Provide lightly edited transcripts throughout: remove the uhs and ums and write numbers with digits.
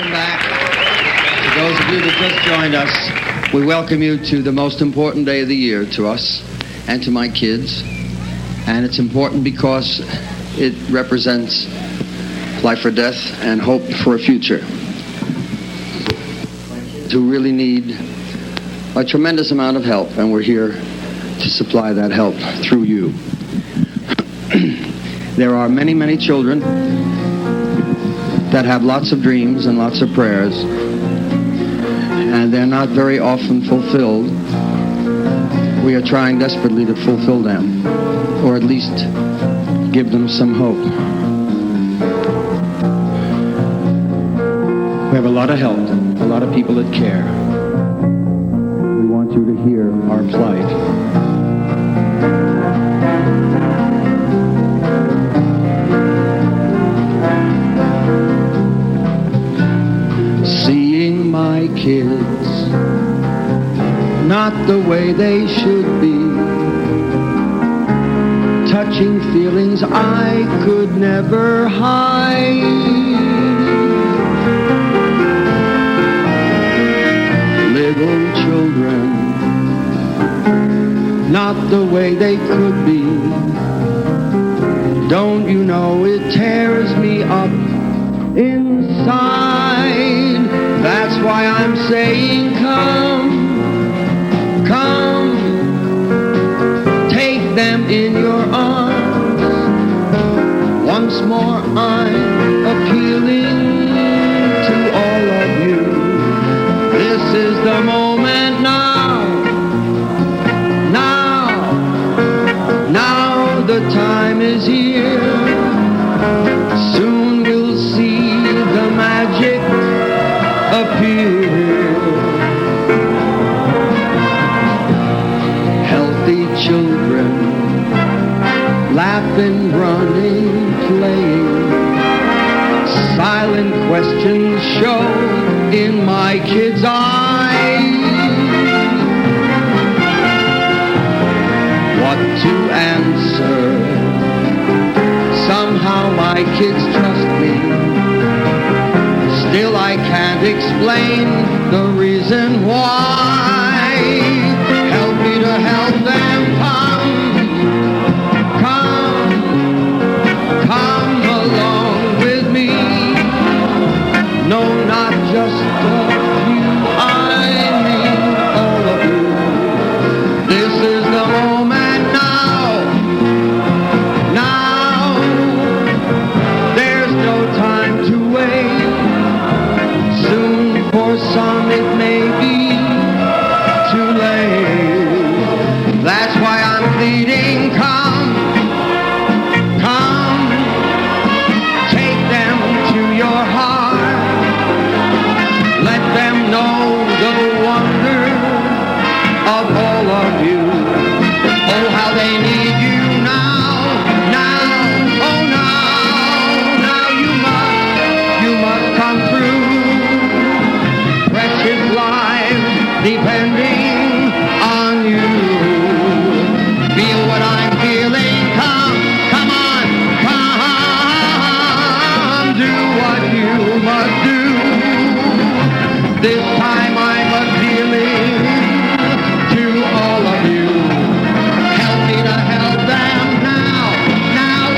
Welcome back. To those of you that just joined us, we welcome you to the most important day of the year to us and to my kids. And it's important because it represents life or death and hope for a future. Who really need a tremendous amount of help, and we're here to supply that help through you. There are many, many children that have lots of dreams and lots of prayers, and they're not very often fulfilled. We are trying desperately to fulfill them, or at least give them some hope. We have a lot of help, a lot of people that care. We want you to hear our plight. Seeing my kids not the way they should be, touching feelings I could never hide. Little children, not the way they could be. Don't you know it tears me up inside? That's why I'm saying come, come, take them in your arms. Once more I'm appealing to all of you. This is the moment now, now the time is here. Soon we'll see the magic appear. Healthy children, laughing, running, playing. Silent questions show in my kids' eyes. What to answer? Somehow my kids trust me. Still I can't explain the reason why. Help me to help them. Come along with me. No, not just a few, I mean all of you. This is the moment now, there's no time to wait. Soon for some it may be too late. That's why I'm pleading, come, take them to your heart. Let them know the wonder of all of you. Oh, how they need you now, oh now you must come through. Precious lives depending on you. Feel what I'm feeling, come on, do what you must do. This time I'm appealing to all of you. Help me to help them now, and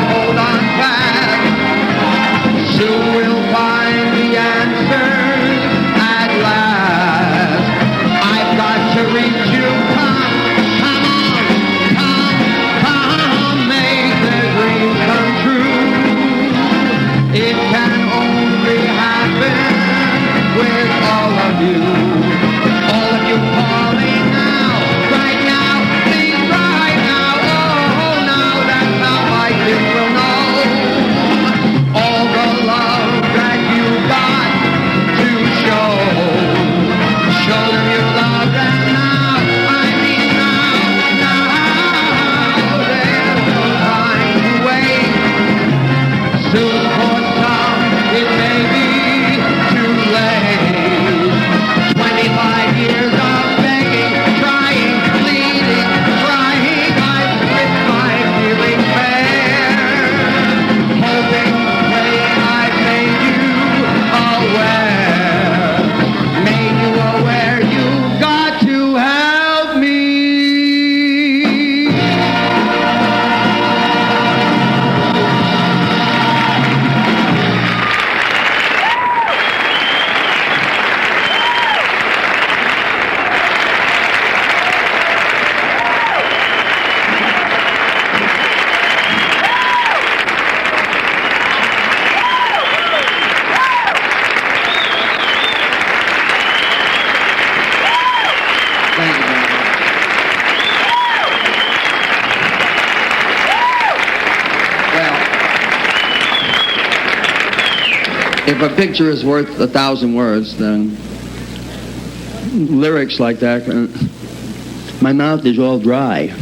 hold on fast. Soon we'll find the answers at last. I've got to reach you, come, make their dreams come true. It can only If a picture is worth 1,000 words, then lyrics like that, my mouth is all dry.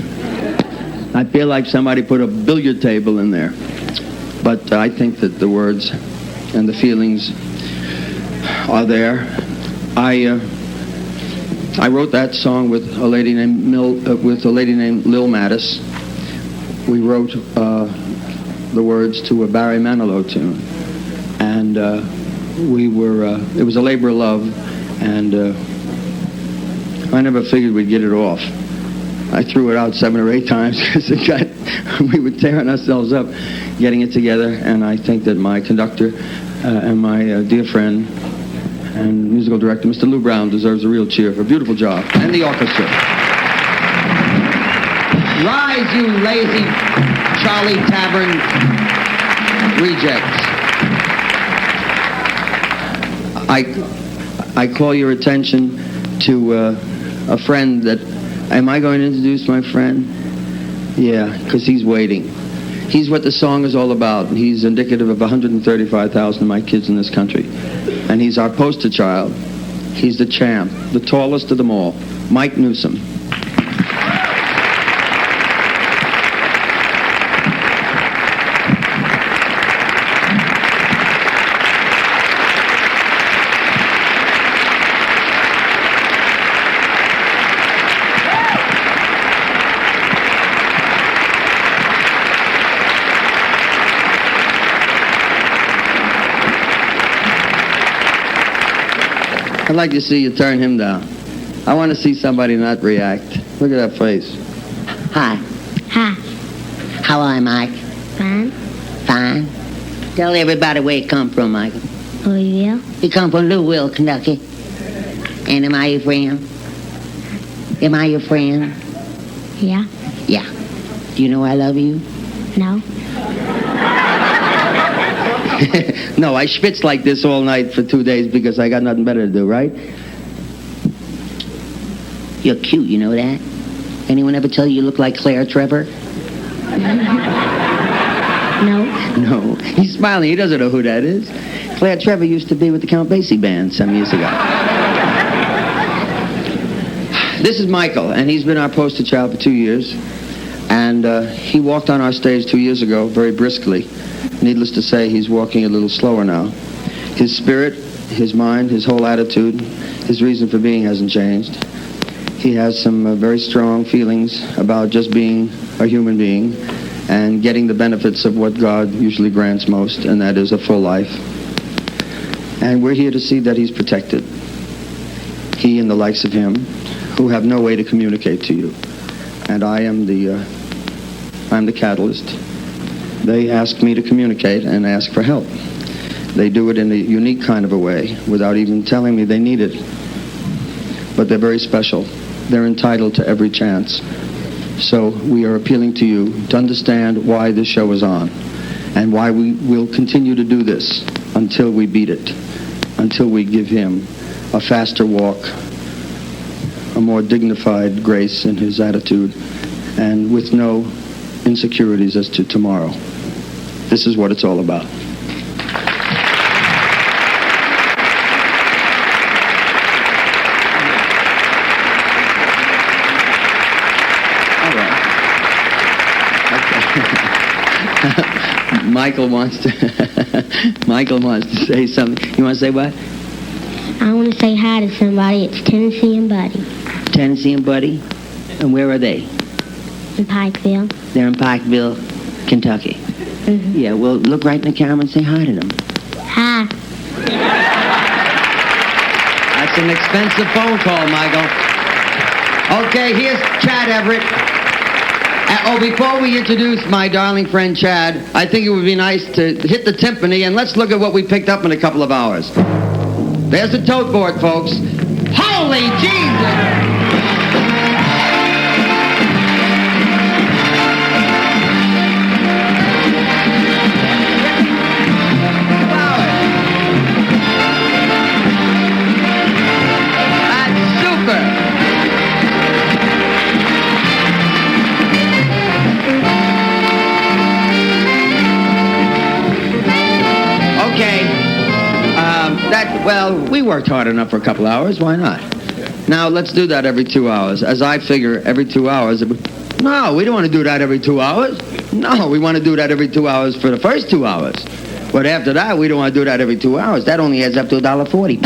I feel like somebody put a billiard table in there. But I think that the words and the feelings are there. I wrote that song with a lady named Lil Mattis. We wrote the words to a Barry Manilow tune, and it was a labor of love, and I never figured we'd get it off. I threw it out 7 or 8 times because we were tearing ourselves up getting it together, and I think that my conductor and my dear friend and musical director, Mr. Lou Brown, deserves a real cheer for a beautiful job, and the orchestra. Rise, you lazy Charlie Tavern rejects. I call your attention to a friend that... Am I going to introduce my friend? Yeah, because he's waiting. He's what the song is all about. He's indicative of 135,000 of my kids in this country. And he's our poster child. He's the champ, the tallest of them all, Mike Newsom. I'd like to see you turn him down. I want to see somebody not react. Look at that face. Hi. Hi. How are you, Mike? Fine. Fine. Tell everybody where you come from, Michael. Louisville. You come from Louisville, Kentucky. And am I your friend? Am I your friend? Yeah. Yeah. Do you know I love you? No. No, I schwitz like this all night for 2 days because I got nothing better to do, right? You're cute, you know that? Anyone ever tell you look like Claire Trevor? No. No. He's smiling. He doesn't know who that is. Claire Trevor used to be with the Count Basie band some years ago. This is Michael, and he's been our poster child for 2 years. And he walked on our stage 2 years ago very briskly. Needless to say, he's walking a little slower now. His spirit, his mind, his whole attitude, his reason for being hasn't changed. He has some very strong feelings about just being a human being and getting the benefits of what God usually grants most, and that is a full life. And we're here to see that he's protected. He and the likes of him who have no way to communicate to you. And I'm the catalyst. They ask me to communicate and ask for help. They do it in a unique kind of a way without even telling me they need it. But they're very special. They're entitled to every chance. So we are appealing to you to understand why this show is on and why we will continue to do this until we beat it, until we give him a faster walk, a more dignified grace in his attitude, and with no insecurities as to tomorrow. This is what it's all about. All right. Okay. Michael wants to say something. You want to say what? I want to say hi to somebody. It's Tennessee and Buddy. Tennessee and Buddy? And where are they? In Pikeville. They're in Pikeville, Kentucky. Mm-hmm. Yeah, well, look right in the camera and say hi to them. Hi. That's an expensive phone call, Michael. Okay, here's Chad Everett. Before we introduce my darling friend Chad, I think it would be nice to hit the timpani, and let's look at what we picked up in a couple of hours. There's the tote board, folks. Holy Jesus! Well, we worked hard enough for a couple hours. Why not? Now, let's do that every 2 hours. As I figure, every 2 hours... No, we don't want to do that every 2 hours. No, we want to do that every 2 hours for the first 2 hours. But after that, we don't want to do that every 2 hours. That only adds up to $1.40.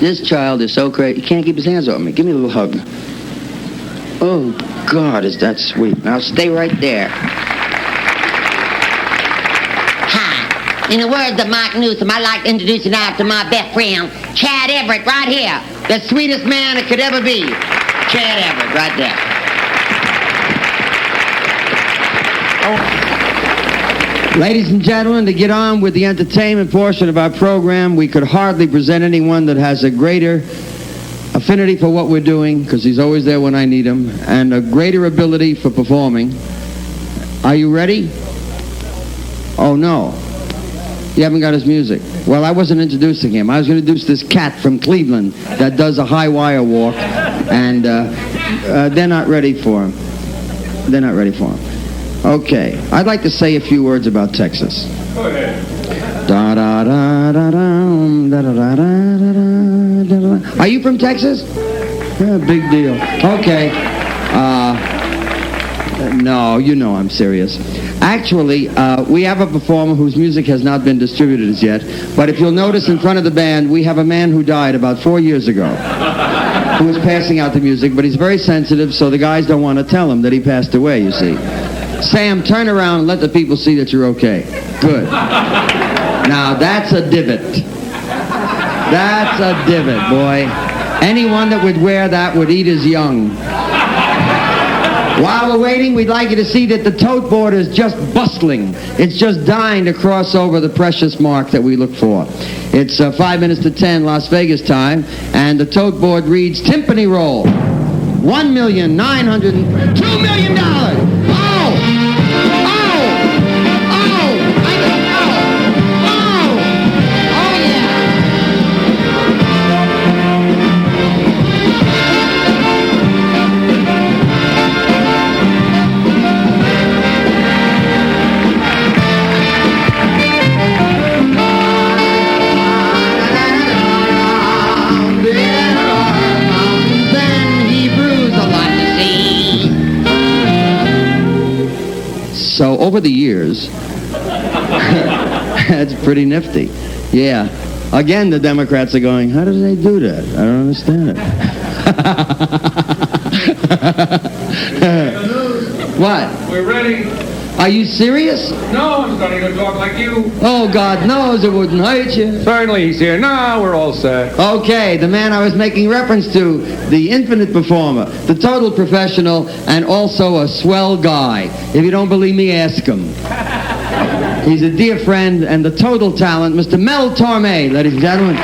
This child is so crazy. He can't keep his hands off me. Give me a little hug. Oh, God, is that sweet. Now, stay right there. Hi. In the words of Mark Newsom, I'd like to introduce you now to my best friend, Chad Everett, right here. The sweetest man it could ever be. Chad Everett, right there. Ladies and gentlemen, to get on with the entertainment portion of our program, we could hardly present anyone that has a greater affinity for what we're doing, because he's always there when I need him, and a greater ability for performing. Are you ready? Oh, no. You haven't got his music. Well, I wasn't introducing him. I was going to introduce this cat from Cleveland that does a high wire walk, and they're not ready for him. They're not ready for him. Okay. I'd like to say a few words about Texas. Go ahead. Da da da da da da da da da da. Are you from Texas? Yeah, big deal. Okay. No, you know I'm serious. Actually, we have a performer whose music has not been distributed as yet, but if you'll notice in front of the band, we have a man who died about 4 years ago who is passing out the music, but he's very sensitive, so the guys don't want to tell him that he passed away, you see. Sam, turn around and let the people see that you're okay. Good. Now, that's a divot. That's a divot, boy. Anyone that would wear that would eat his young. While we're waiting, we'd like you to see that the tote board is just bustling. It's just dying to cross over the precious mark that we look for. It's 5 minutes to 10 Las Vegas time, and the tote board reads Timpani Roll. $1,902,000. $2 million. So over the years, that's pretty nifty. Yeah. Again, the Democrats are going, how do they do that? I don't understand it. What? We're ready. Are you serious? No, I'm starting to talk like you. Oh, God knows it wouldn't hurt you. Certainly he's here. No, we're all set. Okay, the man I was making reference to, the infinite performer, the total professional, and also a swell guy. If you don't believe me, ask him. He's a dear friend and the total talent, Mr. Mel Torme, ladies and gentlemen.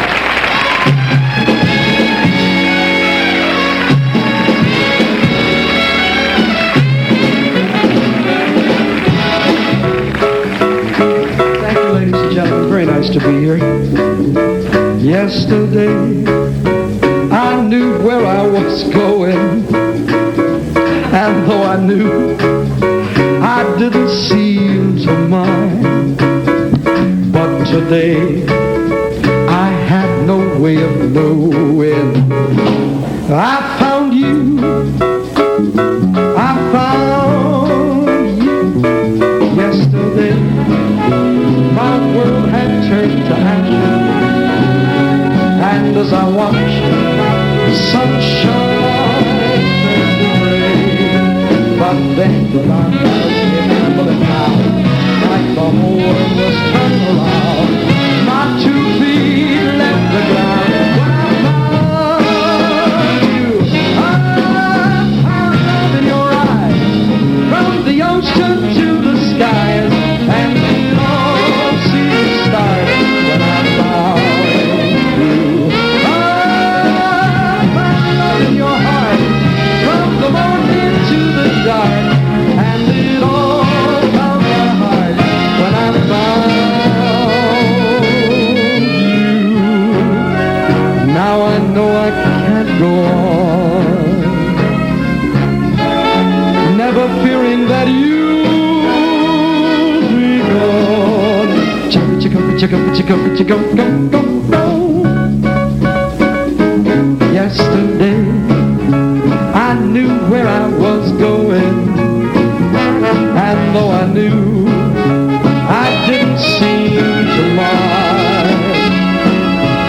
To be here. Yesterday I knew where I was going, and though I knew I didn't seem to mind, but today I had no way of knowing. I found you, I found you yesterday. My world had turned to action, and as I watched the sunshine turn to rain, but then the dark clouds came tumbling down, like the whole world was turning around. My 2 feet left the ground when I found you. I found in your eyes, from the ocean to the skies, and when I found you. I found love in your heart, from the morning to the dark, and it Yesterday, I knew where I was going, and though I knew, I didn't seem to mind.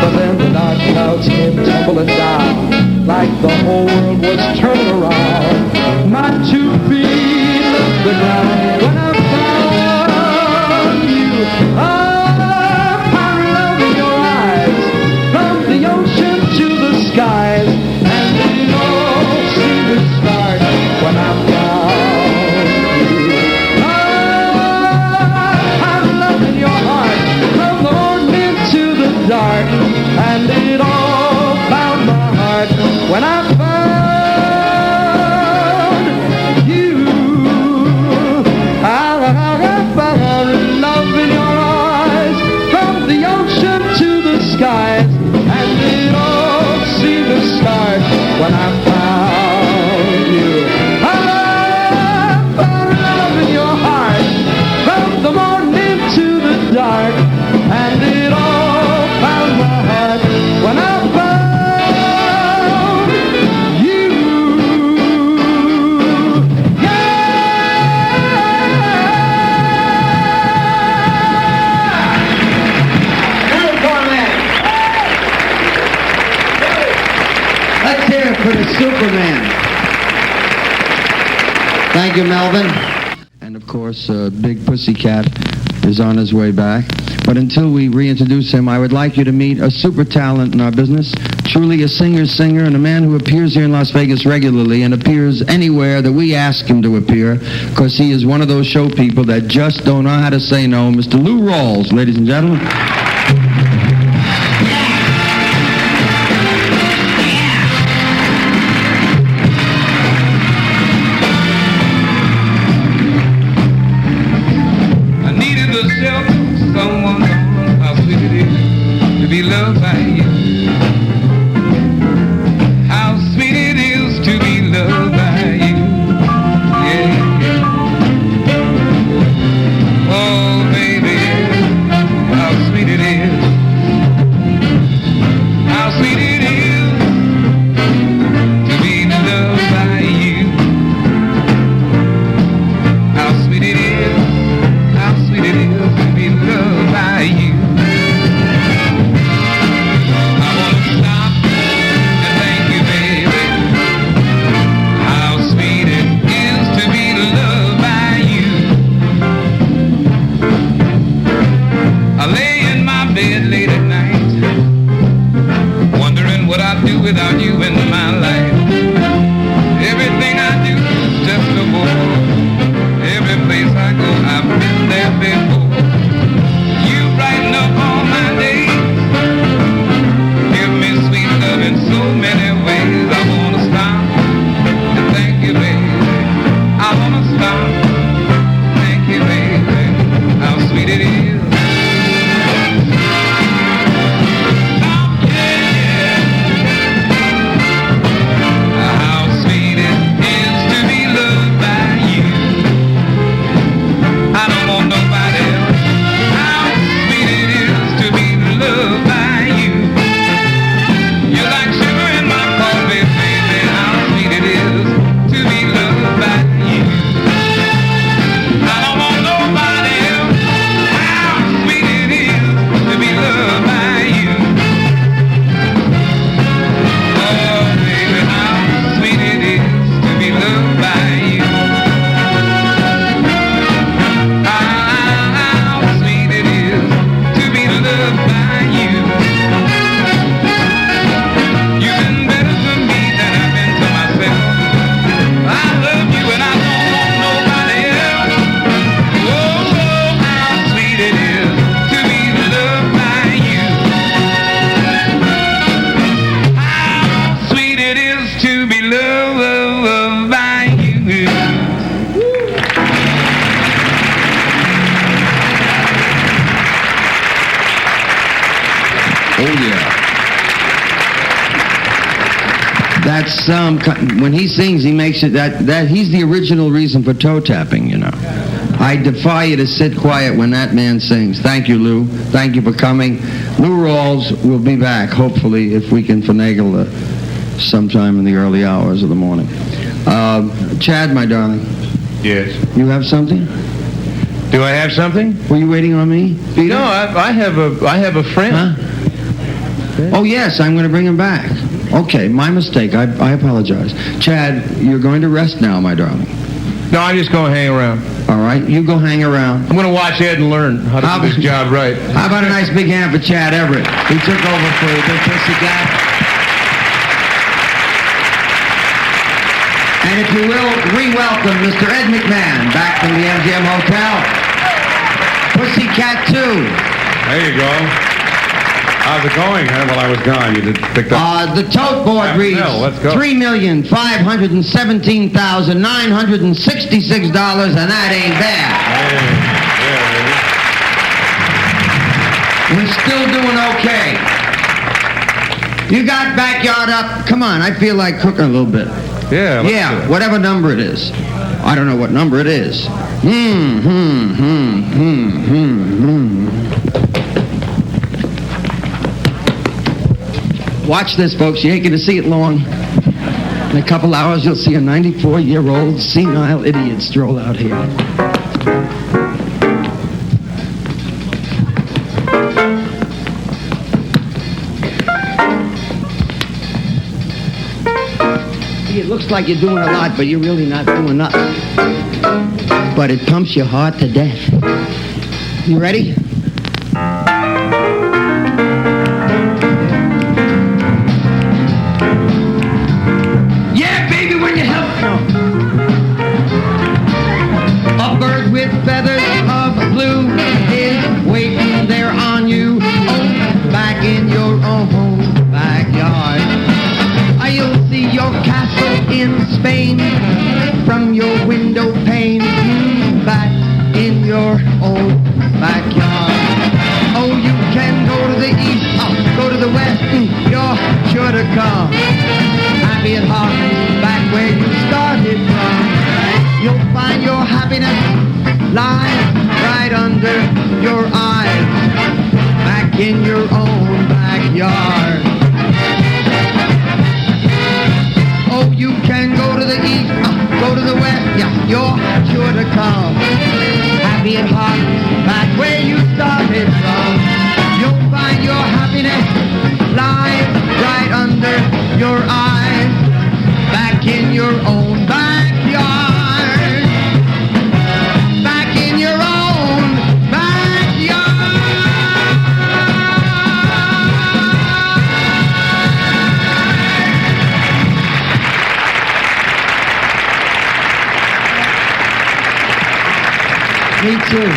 But then the dark clouds came tumbling down, like the whole world was turning around. My 2 feet left the ground when I found you. Oh, I found love in your eyes, from the ocean to the skies, and it all seemed to start when I found you. Oh, I found love in your heart, from the morning to the dark, and it all found my heart when I found you. I found love in your eyes, from the ocean to the skies, and it all seemed to start when I found you. I found love in your heart, from the morning to the dark, and it all found my heart when I found you. Mel Torme. Let's hear it for the Superman. Thank you, Melvin. And of course, Big Pussycat is on his way back. But until we reintroduce him, I would like you to meet a super talent in our business, truly a singer, and a man who appears here in Las Vegas regularly and appears anywhere that we ask him to appear, because he is one of those show people that just don't know how to say no. Mr. Lou Rawls, ladies and gentlemen. I needed the shelter, someone, how sweet it is to be loved by you. How sweet it is to be loved by you. Yeah, yeah. Oh, baby, how sweet it is. How sweet it is to be loved by you. How sweet it is. How sweet it is to be loved by you. I want to stop and thank you, baby. How sweet it is to be loved by you. I lay in my bed late at night, wondering what I'd do without you in my life. Everything I do is just a bore. Every place I go, I've been there before. You brighten up all my days, give me sweet love in so many ways. I wanna stop and thank you, baby. I wanna stop, thank you, baby. How sweet it is. Stop, yeah. How sweet it is to be loved by you. I don't want nobody else. How sweet it is to be loved by you. You're like sugar in my coffee, baby. How sweet it is to be loved by you. I don't want nobody else. How sweet it is to be loved by you. Oh, baby, how sweet it is to be loved by you. How sweet it is to be loved by you. You've been better to me than I've been to myself. I love you and I don't want nobody else. Oh, how sweet it is to be loved by you. How sweet it is to be loved by you. Oh, yeah. That's when he sings, he makes it that he's the original reason for toe tapping, you know. I defy you to sit quiet when that man sings. Thank you, Lou. Thank you for coming. Lou Rawls will be back, hopefully, if we can finagle sometime in the early hours of the morning. Chad, my darling. Yes. You have something? Do I have something? Were you waiting on me, Peter? No, I have a friend. Huh? Oh, yes, I'm going to bring him back. Okay, my mistake. I apologize. Chad, you're going to rest now, my darling. No, I'm just going to hang around. All right, you go hang around. I'm going to watch Ed and learn how to do this job right. How about a nice big hand for Chad Everett? He took over for the Big Pussycat. And if you will, re-welcome Mr. Ed McMahon back from the MGM Hotel. Pussycat 2. There you go. How's it going? While I was gone, you just picked up. The tote board reads let's go. $3,517,966, and that ain't bad. We're still doing okay. You got backyard up? Come on, I feel like cooking a little bit. Yeah. Yeah, whatever number it is. I don't know what number it is. Watch this, folks. You ain't going to see it long. In a couple hours, you'll see a 94-year-old senile idiot stroll out here. It looks like you're doing a lot, but you're really not doing nothing. But it pumps your heart to death. You ready? With feathers of blue is waiting there on you. Oh, back in your own backyard. You'll see your castle in Spain from your window pane. Back in your own backyard. Oh, you can go to the east, go to the west. You're sure to come. Happy at heart, back where you started from. You'll find your happiness lies right under your eyes, back in your own backyard. Oh, you can go to the east, go to the west, yeah, you're sure to come. Happy at heart, back where you started from. You'll find your happiness lies right under your eyes, back in your own backyard. Me too.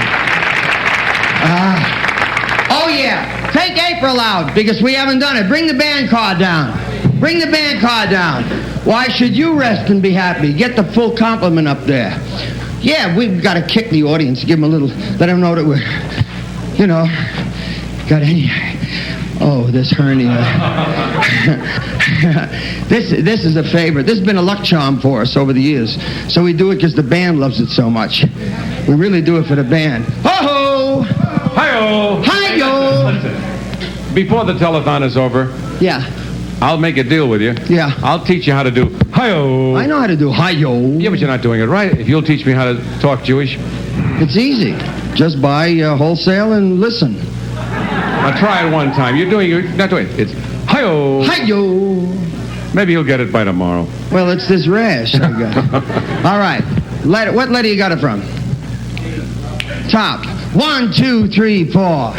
Oh, yeah. Take April out, because we haven't done it. Bring the band car down. Bring the band car down. Why should you rest and be happy? Get the full complement up there. Yeah, we've got to kick the audience, give them a little, let them know that we're, got any... Oh, this hernia. This is a favorite. This has been a luck charm for us over the years. So we do it because the band loves it so much. We really do it for the band. Ho-ho! Hi-yo! Hi-yo! Listen, before the telethon is over, yeah, I'll make a deal with you. Yeah. I'll teach you how to do hi-yo. I know how to do hi-yo. Yeah, but you're not doing it right. If you'll teach me how to talk Jewish. It's easy. Just buy wholesale and listen. I'll try it one time. You're not doing it. It's hi-yo. Hi-yo. Maybe you'll get it by tomorrow. Well, it's this rash I got. All right. What letter you got it from? Top. 1, 2, 3, 4.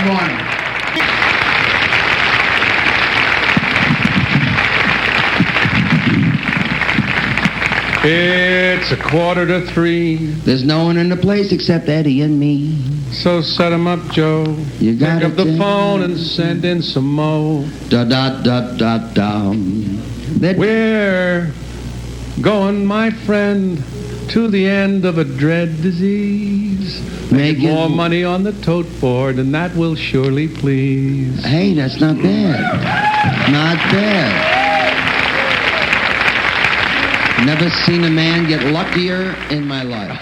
morning. It's 2:45. There's no one in the place except Eddie and me. So set 'em up, Joe. You got Pick up it the then. phone and send in some mo. Da da da da da. We're going, my friend, to the end of a dread disease. Make more money on the tote board, and that will surely please. Hey, that's not bad. Not bad. Never seen a man get luckier in my life.